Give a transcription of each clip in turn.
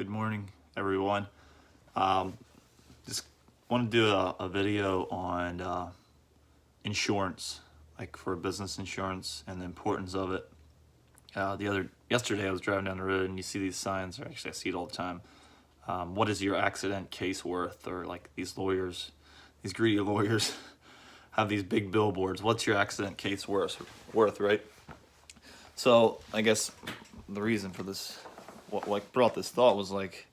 Good morning, everyone. Just want to do a video on insurance, like for business insurance and the importance of it. Yesterday I was driving down the road and you see these signs, or actually I see it all the time. What is your accident case worth? Or like these lawyers, these greedy lawyers have these big billboards. What's your accident case worth, right? So I guess the reason for this, what brought this thought was like,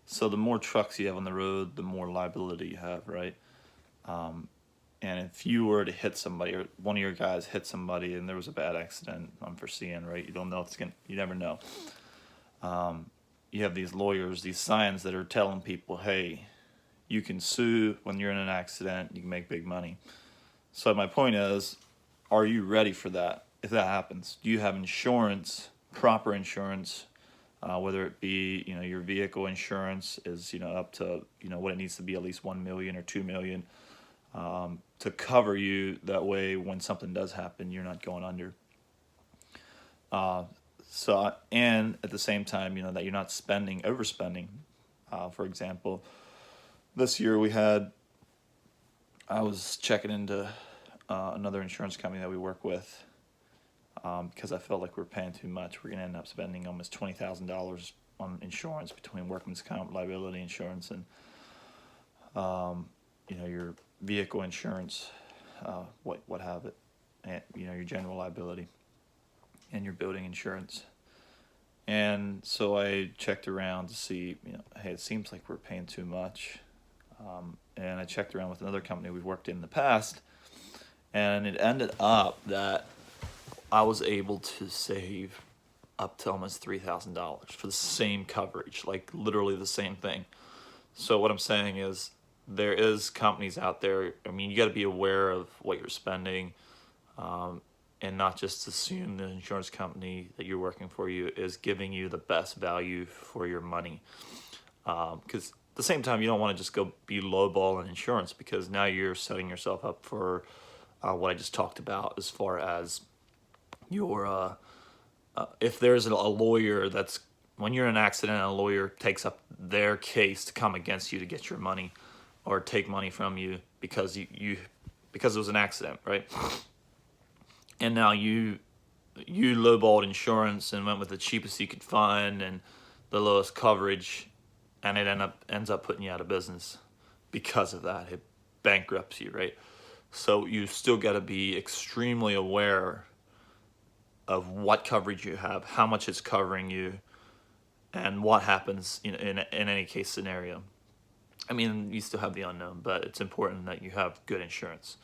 so the more trucks you have on the road, the more liability you have, right? And if you were to hit somebody, or one of your guys hit somebody and there was a bad accident, unforeseen, right? You don't know if it's gonna, you never know. You have these lawyers, these signs that are telling people, hey, you can sue when you're in an accident, you can make big money. So my point is, are you ready for that? If that happens, do you have insurance, proper insurance, whether it be, your vehicle insurance is, up to, what it needs to be, at least 1 million or 2 million, to cover you. That way, when something does happen, you're not going under. And at the same time, that you're not overspending. For example, this year I was checking into another insurance company that we work with, because I felt like we were paying too much. We're going to end up spending almost $20,000 on insurance between workman's comp, liability insurance, and your vehicle insurance, what have it, and your general liability, and your building insurance. And so I checked around to see, hey, it seems like we're paying too much. And I checked around with another company we've worked in the past, and it ended up that I was able to save up to almost $3,000 for the same coverage, like literally the same thing. So what I'm saying is, there is companies out there. I mean, you got to be aware of what you're spending, and not just assume the insurance company that you're working for you is giving you the best value for your money. Because at the same time, you don't want to just go be lowball in insurance, because now you're setting yourself up for what I just talked about, as far as your if there's a lawyer that's, when you're in an accident, a lawyer takes up their case to come against you to get your money or take money from you because because it was an accident, right? And now you lowballed insurance and went with the cheapest you could find and the lowest coverage, and it ends up putting you out of business because of that. It bankrupts you, right? So you still got to be extremely aware of what coverage you have, how much it's covering you, and what happens in any case scenario. I mean, you still have the unknown, but it's important that you have good insurance,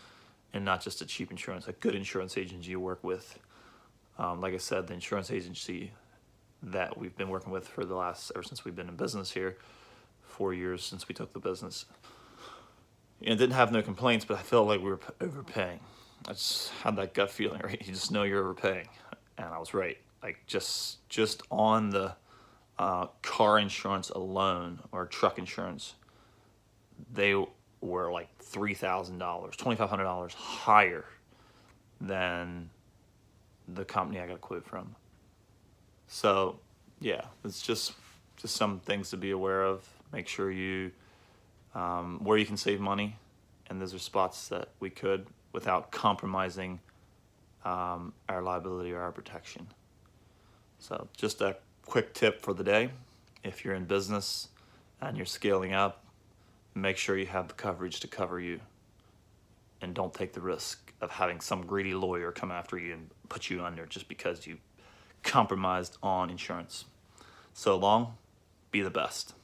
and not just a cheap insurance, a good insurance agency you work with. Like I said, the insurance agency that we've been working with for ever since we've been in business here, 4 years since we took the business, and didn't have no complaints, but I felt like we were overpaying. I just had that gut feeling, right? You just know you're overpaying, and I was right. Like just on the car insurance alone, or truck insurance, they were like $3,000, $2,500 higher than the company I got a quote from. So yeah, it's just some things to be aware of. Make sure you where you can save money, and those are spots that we could, without compromising our liability or our protection. So just a quick tip for the day: if you're in business and you're scaling up, make sure you have the coverage to cover you, and don't take the risk of having some greedy lawyer come after you and put you under just because you compromised on insurance. So long, be the best.